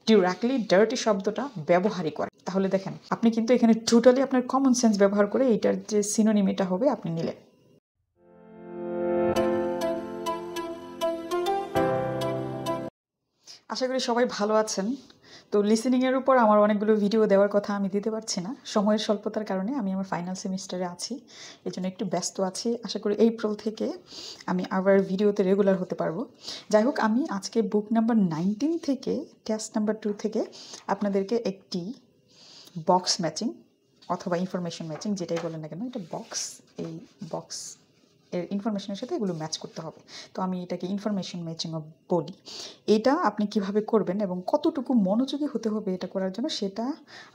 Directly dirty শব্দটা ব্যবহারই করে। তাহলে দেখেন আপনি কিন্তু এখানে টোটালি আপনার কমন সেন্স ব্যবহার করে এইটার যে সিনোনিম এটা হবে আপনি নিলেন। আশা করি সবাই ভালো আছেন। তো লিসেনিংয়ের উপর আমার অনেকগুলো ভিডিও দেওয়ার কথা আমি দিতে পারছি না, সময়ের স্বল্পতার কারণে। আমি আমার ফাইনাল সেমিস্টারে আছি, এই জন্য একটু ব্যস্ত আছি। আশা করি এপ্রিল থেকে আমি আবার ভিডিওতে রেগুলার হতে পারবো। যাই হোক, আমি আজকে বুক নাম্বার 19 থেকে টেস্ট নাম্বার 2 থেকে আপনাদেরকে একটি বক্স ম্যাচিং অথবা ইনফরমেশন ম্যাচিং যেটাই বলেন না কেন, এটা বক্স, এই বক্স এর ইনফরমেশনের সাথে এগুলো ম্যাচ করতে হবে। তো আমি এটাকে ইনফরমেশন ম্যাচিংও বলি। এটা আপনি কিভাবে করবেন এবং কতটুকু মনোযোগী হতে হবে এটা করার জন্য সেটা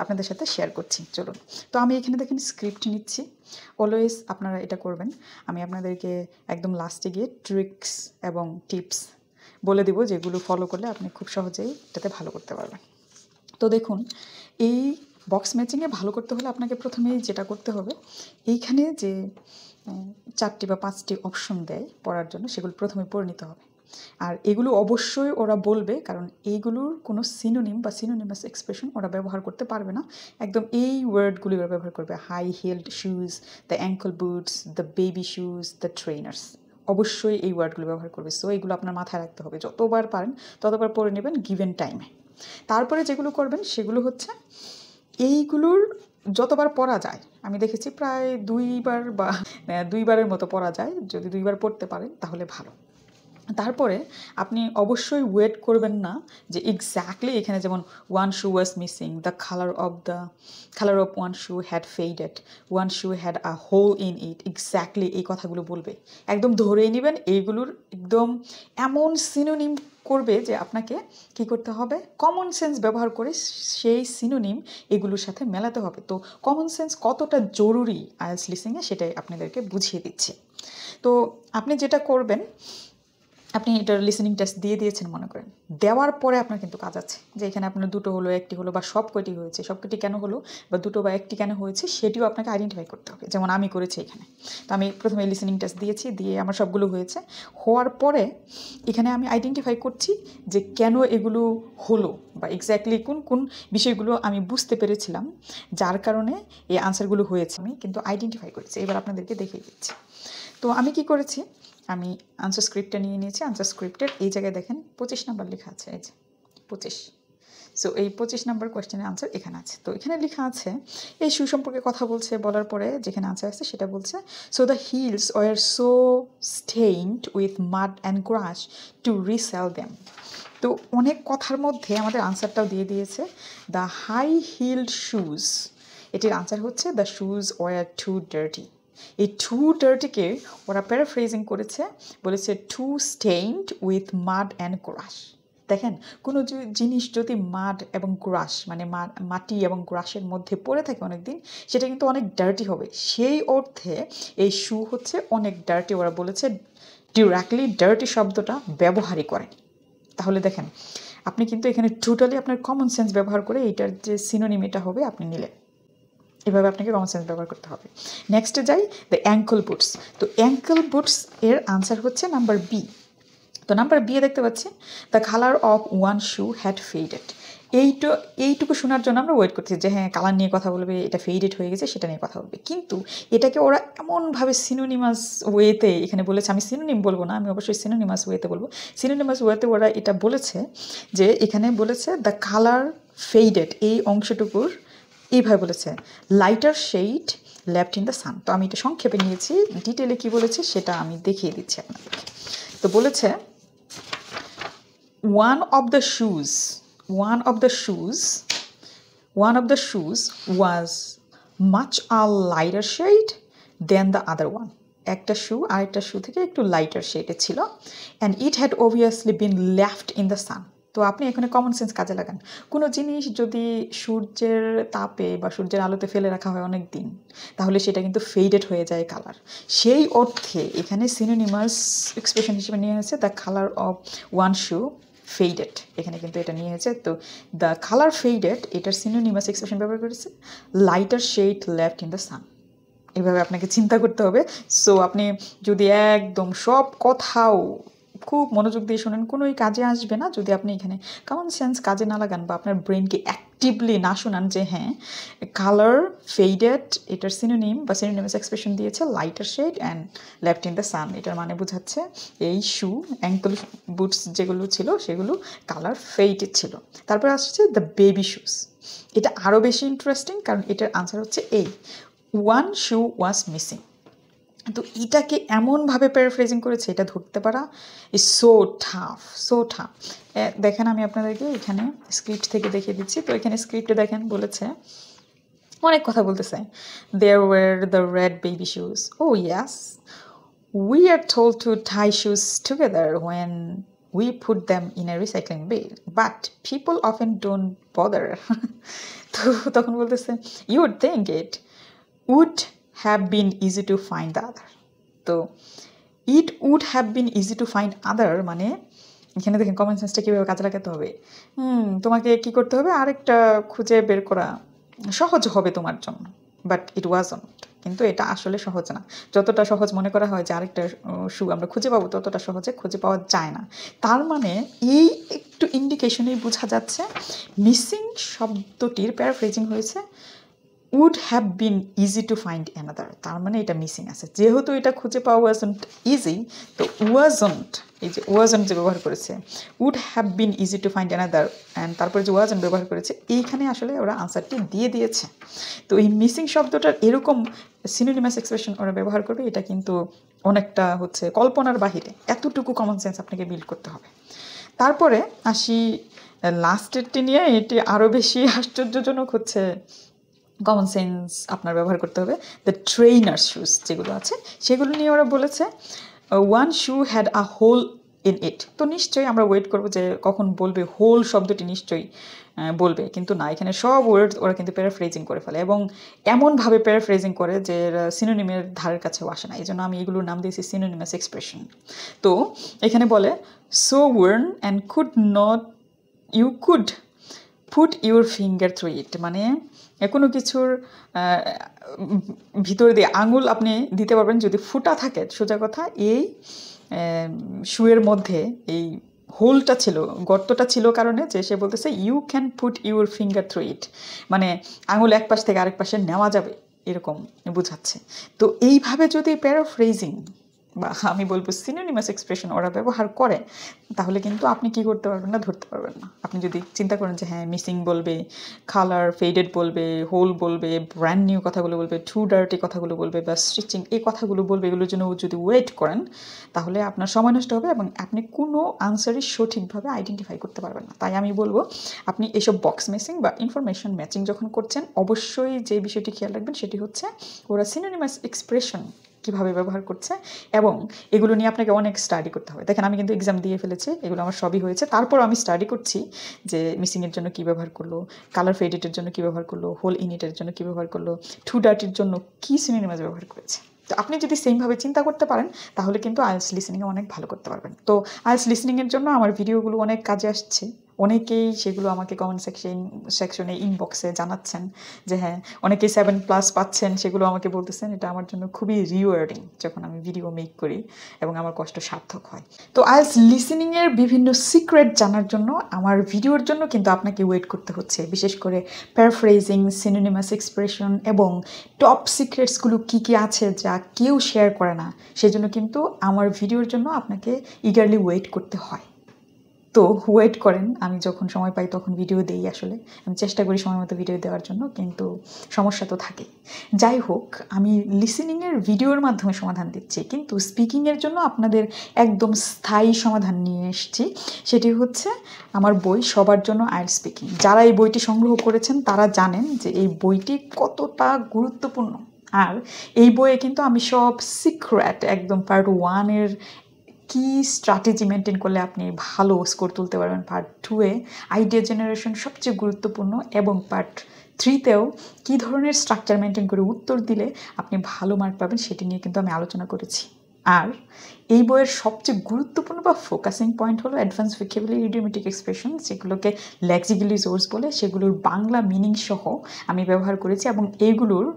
আপনাদের সাথে শেয়ার করছি। চলুন। তো আমি এখানে দেখেন স্ক্রিপ্ট নিচ্ছি। অলওয়েজ আপনারা এটা করবেন। আমি আপনাদেরকে একদম লাস্টে গিয়ে ট্রিক্স এবং টিপস বলে দিব যেগুলো ফলো করলে আপনি খুব সহজেই এটাতে ভালো করতে পারবেন। তো দেখুন, এই বক্স ম্যাচিংয়ে ভালো করতে হলে আপনাকে প্রথমেই যেটা করতে হবে, এইখানে যে 4টি বা 5টি অপশন দেয় পড়ার জন্য, সেগুলো প্রথমে পড়ে নিতে হবে। আর এগুলো অবশ্যই ওরা বলবে, কারণ এইগুলোর কোনো সিনোনিম বা সিনোনিমাস এক্সপ্রেশন ওরা ব্যবহার করতে পারবে না। একদম এই ওয়ার্ডগুলি ওরা ব্যবহার করবে: high heeled shoes, the ankle boots, the baby shoes, the trainers. অবশ্যই এই ওয়ার্ডগুলো ব্যবহার করবে। সো এইগুলো আপনার মাথায় রাখতে হবে। যতবার পারেন ততবার পড়ে নেবেন গিভেন টাইমে। তারপরে যেগুলো করবেন সেগুলো হচ্ছে এইগুলোর যতবার পড়া যায়, আমি দেখেছি প্রায় 2বার বা 2বারের মতো পড়া যায়। যদি 2বার পড়তে পারেন তাহলে ভালো। তারপরে আপনি অবশ্যই ওয়েট করবেন না যে এক্স্যাক্টলি এখানে যেমন one shoe was missing, the colour of one shoe had faded, one shoe had a hole in it, exactly এই কথাগুলো বলবে। একদম ধরেই নেবেন এইগুলোর একদম এমন সিনোনিম করবে যে আপনাকে কি করতে হবে, কমন সেন্স ব্যবহার করে সেই সিনোনিম এগুলোর সাথে মেলাতে হবে। তো কমন সেন্স কতটা জরুরি আইএলটিএস লিসেনিংয়ে সেটাই আপনাদেরকে বুঝিয়ে দিচ্ছি। তো আপনি যেটা করবেন, আপনি এটার লিসেনিং টেস্ট দিয়ে দিয়েছেন মনে করেন, দেওয়ার পরে আপনার কিন্তু কাজ আছে যে এখানে আপনার 2টো হলো, 1টি হলো, বা সব কয়টি হয়েছে, সব কয়টি কেন হলো, বা 2টো বা 1টি কেন হয়েছে, সেটিও আপনাকে আইডেন্টিফাই করতে হবে। যেমন আমি করেছি এখানে। তো আমি প্রথমে লিসেনিং টেস্ট দিয়েছি, দিয়ে আমার সবগুলো হয়েছে। হওয়ার পরে এখানে আমি আইডেন্টিফাই করছি যে কেন এগুলো হলো, বা এক্স্যাক্টলি কোন কোন বিষয়গুলো আমি বুঝতে পেরেছিলাম যার কারণে এই আনসারগুলো হয়েছে, আমি কিন্তু আইডেন্টিফাই করেছি। এবার আপনাদেরকে দেখিয়ে দিচ্ছি। তো আমি কি করেছি, আমি আনসার স্ক্রিপ্টটা নিয়ে নিয়েছি। আনসার স্ক্রিপ্টের এই জায়গায় দেখেন 25 নাম্বার লেখা আছে, এই যে 25। সো এই 25 নাম্বার কোয়েশ্চেনের আনসার এখানে আছে। তো এখানে লেখা আছে, এই শু সম্পর্কে কথা বলছে, বলার পরে যেখানে আনসার আছে সেটা বলছে, so the heels were so stained with mud and grass to resell them. তো অনেক কথার মধ্যে আমাদের আনসারটাও দিয়ে দিয়েছে, দ্য হাই হিলড শুজ, এটির আনসার হচ্ছে the shoes were too dirty. এই টু ডার্টিকে ওরা প্যারাফ্রেজিং করেছে, বলেছে too stained with mud and grass. দেখেন, কোনো জিনিস যদি মাড এবং গ্রাস মানে মাটি এবং গ্রাসের মধ্যে পড়ে থাকে অনেক দিন, সেটা কিন্তু অনেক ডার্টি হবে। সেই অর্থে এই শু হচ্ছে অনেক ডার্টি। ওরা বলেছে ডিরেক্টলি ডার্টি শব্দটা ব্যবহারই করেনি। তাহলে দেখেন আপনি কিন্তু এখানে টোটালি আপনার কমন সেন্স ব্যবহার করে এইটার যে সিনোনিম এটা হবে আপনি নিলেন। এভাবে আপনাকে কমন সেন্স ব্যবহার করতে হবে। নেক্সটে যাই, দ্য অ্যাঙ্কল বুটস। তো অ্যাঙ্কল বুটস এর আনসার হচ্ছে নাম্বার বি। তো নাম্বার বি দেখতে পাচ্ছি, the colour of one shoe had faded. এইটুকু শোনার জন্য আমরা ওয়েট করছি যে হ্যাঁ কালার নিয়ে কথা বলবে, এটা ফেডেড হয়ে গেছে সেটা নিয়ে কথা বলবে। কিন্তু এটাকে ওরা এমনভাবে সিনোনিমাস ওয়েতে এখানে বলেছে, আমি সিনোনিম বলবো না, আমি অবশ্যই সিনোনিমাস ওয়েতে বলবো। সিনোনিমাস ওয়েতে ওরা এটা বলেছে যে এখানে বলেছে দ্য কালার ফেডেড, এই অংশটুকুর এইভাবে বলেছে lighter shade left in the sun. তো আমি এটা সংক্ষেপে নিয়েছি, ডিটেলে কি বলেছে সেটা আমি দেখিয়ে দিচ্ছি আপনাদেরকে। তো বলেছে one of the shoes was much a lighter shade than the other one. একটা শু আরেকটা শু থেকে একটু লাইটার শেডে ছিল, and it had obviously been left in the sun. তো আপনি এখানে কমন সেন্স কাজে লাগান। কোনো জিনিস যদি সূর্যের তাপে বা সূর্যের আলোতে ফেলে রাখা হয় অনেক দিন, তাহলে সেটা কিন্তু ফেডেড হয়ে যায় কালার। সেই অর্থে এখানে সিনোনিমাস এক্সপ্রেশন হিসেবে নিয়ে হয়েছে the colour of one shoe faded, এখানে কিন্তু এটা নিয়ে হয়েছে। তো দ্য কালার ফেডেড এটার সিনোনিমাস এক্সপ্রেশন ব্যবহার করেছে lighter shade left in the sun. এভাবে আপনাকে চিন্তা করতে হবে। সো আপনি যদি একদম সব কথাও খুব মনোযোগ দিয়ে শুনেন, কোনোই কাজে আসবে না যদি আপনি এখানে কমন সেন্স কাজে না লাগান বা আপনার ব্রেনকে অ্যাক্টিভলি না শোনান যে হ্যাঁ কালার ফেডেড এটার সিনোনিম বা সিনোনিমাস এক্সপ্রেশন দিয়েছে lighter shade and left in the sun, এটার মানে বোঝাচ্ছে এই শু অ্যাঙ্কল বুটস যেগুলো ছিল সেগুলো কালার ফেডেড ছিল। তারপর আসছে দ্য বেবি শুজ, এটা আরও বেশি ইন্টারেস্টিং কারণ এটার আনসার হচ্ছে এই ওয়ান শু ওয়াজ মিসিং। তো এটাকে এমনভাবে প্যারাফ্রেজিং করেছে, এটা ধরতে পারা is so tough, so tough. দেখেন আমি আপনাদেরকে এখানে স্ক্রিপ্ট থেকে দেখিয়ে দিচ্ছি। তো এখানে স্ক্রিপ্টে দেখেন বলেছে অনেক কথা বলতেছে, there were the red baby shoes, oh yes we are told to tie shoes together when we put them in a recycling bin, but people often don't bother. তো তখন বলতেছে you would think it would have been easy to find the other. তো it would have been easy to find other মানে এখানে দেখেন common সেন্সটা কীভাবে কাজে লাগাতে হবে। তোমাকে কি করতে হবে, আরেকটা খুঁজে বের করা সহজ হবে তোমার জন্য, বাট ইট ওয়াজন্ট, কিন্তু এটা আসলে সহজ না। যতটা সহজ মনে করা হয় যে আরেকটা শু আমরা খুঁজে পাবো, ততটা সহজে খুঁজে পাওয়া যায় না। তার মানে এই একটু ইন্ডিকেশনেই বোঝা যাচ্ছে মিসিং শব্দটির প্যারাফ্রেজিং হয়েছে would have been easy to find another, তার মানে এটা মিসিং আছে। যেহেতু এটা খুঁজে পাওয়া wasn't easy, তো wasn't, এই যে wasn't যে ব্যবহার করেছে would have been easy to find another and তারপরে যে wasn't ব্যবহার করেছে, এইখানে আসলে ওরা আনসারটি দিয়ে দিয়েছে। তো এই মিসিং শব্দটার এরকম সিনোনিমাস এক্সপ্রেশন ওরা ব্যবহার করবে, এটা কিন্তু অনেকটা হচ্ছে কল্পনার বাহিরে, এতটুকু কমন সেন্স আপনাকে বিল্ড করতে হবে। তারপরে আসি লাস্টেরটি নিয়ে, এটি আরও বেশি আশ্চর্যজনক হচ্ছে কমন সেন্স আপনার ব্যবহার করতে হবে। দ্য ট্রেইনার শুজ যেগুলো আছে সেগুলো নিয়ে ওরা বলেছে one shoe had a hole in it. তো নিশ্চয়ই আমরা ওয়েট করবো যে কখন বলবে হোল শব্দটি, নিশ্চয়ই বলবে, কিন্তু না, এখানে সব ওয়ার্ডস ওরা কিন্তু প্যারাফ্রেজিং করে ফেলে এবং এমনভাবে প্যারাফ্রেজিং করে যে সিনোনিমের ধারের কাছেও আসে না। এই জন্য আমি এগুলোর নাম দিয়েছি সিনোনিমাস এক্সপ্রেশন। তো এখানে বলে so worn and could not you could put your finger through it, মানে কোনো কিছুর ভিতর দিয়ে আঙুল আপনি দিতে পারবেন যদি ফুটা থাকে। সোজা কথা, এই শুয়ের মধ্যে এই হোলটা ছিল, গর্তটা ছিল কারণে যে সে বলতেছে you can put your finger through it, মানে আঙুল এক পাশ থেকে আরেক পাশে নেওয়া যাবে, এরকম বোঝাচ্ছে। তো এইভাবে যদি প্যারাফ্রেজিং বা আমি বলবো সিনোনিমাস এক্সপ্রেশন ওরা ব্যবহার করে, তাহলে কিন্তু আপনি কি করতে পারবেন না, ধরতে পারবেন না। আপনি যদি চিন্তা করেন যে হ্যাঁ মিসিং বলবে, কালার ফেডেড বলবে, হোল বলবে, ব্র্যান্ড নিউ কথাগুলো বলবে, টু ডার্টি কথাগুলো বলবে, বা স্টিচিং এই কথাগুলো বলবে, এগুলোর জন্য যদি ওয়েট করেন তাহলে আপনার সময় নষ্ট হবে এবং আপনি কোনো আনসারই সঠিকভাবে আইডেন্টিফাই করতে পারবেন না। তাই আমি বলবো আপনি এসব বক্স ম্যাচিং বা ইনফরমেশন ম্যাচিং যখন করছেন, অবশ্যই যে বিষয়টি খেয়াল রাখবেন সেটি হচ্ছে ওরা সিনোনিমাস এক্সপ্রেশন কীভাবে ব্যবহার করছে, এবং এগুলো নিয়ে আপনাকে অনেক স্টাডি করতে হবে। দেখেন আমি কিন্তু এক্সাম দিয়ে ফেলেছি, এগুলো আমার সবই হয়েছে, তারপর আমি স্টাডি করছি যে মিসিংয়ের জন্য কী ব্যবহার করলো, কালার ফেডেটের জন্য কী ব্যবহার করলো, হোল ইনিটের জন্য কী ব্যবহার করলো, টু ডার্টির জন্য কী সিনোনিমাস ব্যবহার করেছে। তো আপনি যদি সেমভাবে চিন্তা করতে পারেন তাহলে কিন্তু আইএলটিএস লিসেনিংয়ে অনেক ভালো করতে পারবেন। তো আইএলটিএস লিসেনিংয়ের জন্য আমার ভিডিওগুলো অনেক কাজে আসছে, অনেকেই সেগুলো আমাকে কমেন্ট সেকশনে ইনবক্সে জানাচ্ছেন যে হ্যাঁ অনেকেই 7+ পাচ্ছেন, সেগুলো আমাকে বলতেছেন। এটা আমার জন্য খুবই রিওয়ার্ডিং যখন আমি ভিডিও মেক করি এবং আমার কষ্ট সার্থক হয়। তো আইএলটিএস লিসেনিংয়ের বিভিন্ন সিক্রেট জানার জন্য আমার ভিডিওর জন্য কিন্তু আপনাকে ওয়েট করতে হচ্ছে, বিশেষ করে প্যারাফ্রেজিং, সিনোনিমাস এক্সপ্রেশন এবং টপ সিক্রেটসগুলো কী কী আছে যা কেউ শেয়ার করে না, সেজন্য কিন্তু আমার ভিডিওর জন্য আপনাকে ইগারলি ওয়েট করতে হয়। তো ওয়েট করেন, আমি যখন সময় পাই তখন ভিডিও দিই। আসলে আমি চেষ্টা করি সময় মতো ভিডিও দেওয়ার জন্য, কিন্তু সমস্যা তো থাকে। যাই হোক, আমি লিসেনিংয়ের ভিডিওর মাধ্যমে সমাধান দিচ্ছি, কিন্তু স্পিকিংয়ের জন্য আপনাদের একদম স্থায়ী সমাধান নিয়ে এসেছি। সেটি হচ্ছে আমার বই সবার জন্য আইএলটিএস স্পিকিং। যারা এই বইটি সংগ্রহ করেছেন তারা জানেন যে এই বইটি কতটা গুরুত্বপূর্ণ। আর এই বইয়ে কিন্তু আমি সব সিক্রেট একদম পার্ট 1-এর কি স্ট্র্যাটেজি মেনটেন করলে আপনি ভালো স্কোর তুলতে পারবেন, পার্ট 2-এ আইডিয়া জেনারেশন সবচেয়ে গুরুত্বপূর্ণ, এবং পার্ট 3-তেও কী ধরনের স্ট্রাকচার মেনটেন করে উত্তর দিলে আপনি ভালো মার্ক পাবেন সেটি নিয়ে কিন্তু আমি আলোচনা করেছি। আর এই বইয়ের সবচেয়ে গুরুত্বপূর্ণ বা ফোকাসিং পয়েন্ট হলো অ্যাডভান্স ভোকাবুলারি ইডিওমেটিক এক্সপ্রেশন, যেগুলোকে লেক্সিক্যালি সোর্স বলে, সেগুলোর বাংলা মিনিং সহ আমি ব্যবহার করেছি, এবং এইগুলোর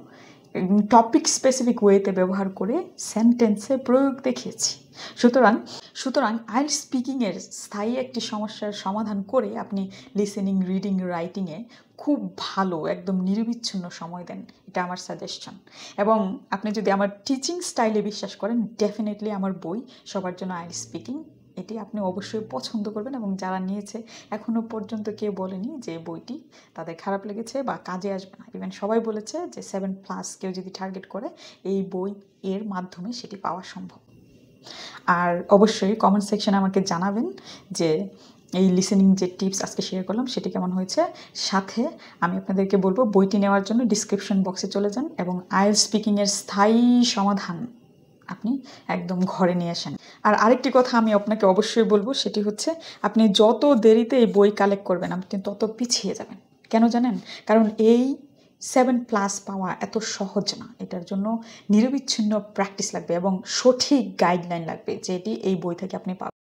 টপিক স্পেসিফিক ওয়েতে ব্যবহার করে সেন্টেন্সে প্রয়োগ দেখিয়েছি। সুতরাং আইএলটিএস স্পিকিংয়ের স্থায়ী একটি সমস্যার সমাধান করে আপনি লিসেনিং, রিডিং, রাইটিংয়ে খুব ভালো একদম নিরবিচ্ছিন্ন সময় দেন, এটা আমার সাজেশন। এবং আপনি যদি আমার টিচিং স্টাইলে বিশ্বাস করেন, ডেফিনেটলি আমার বই সবার জন্য আইএলটিএস স্পিকিং, এটি আপনি অবশ্যই পছন্দ করবেন। এবং যারা নিয়েছে এখনও পর্যন্ত কেউ বলেনি যে বইটি তাদের খারাপ লেগেছে বা কাজে আসবে না। ইভেন সবাই বলেছে যে 7+ কেউ যদি টার্গেট করে এই বই এর মাধ্যমে সেটি পাওয়া সম্ভব। আর অবশ্যই কমেন্ট সেকশনে আমাকে জানাবেন যে এই লিসেনিং যে টিপস আজকে শেয়ার করলাম সেটি কেমন হয়েছে। সাথে আমি আপনাদেরকে বলবো বইটি নেওয়ার জন্য ডিসক্রিপশন বক্সে চলে যান এবং আইএলটিএস স্পিকিংয়ের স্থায়ী সমাধান আপনি একদম ঘরে নিয়ে আসেন। আর আরেকটি কথা আমি আপনাকে অবশ্যই বলবো, সেটি হচ্ছে আপনি যত দেরিতে এই বই কালেক্ট করবেন আপনি তত পিছিয়ে যাবেন। কেন জানেন? কারণ এই 7+ পাওয়া এত সহজ না। এটার জন্য নিরবিচ্ছিন্ন প্র্যাকটিস লাগবে এবং সঠিক গাইডলাইন লাগবে, যেটি এই বই থেকে আপনি পাবেন।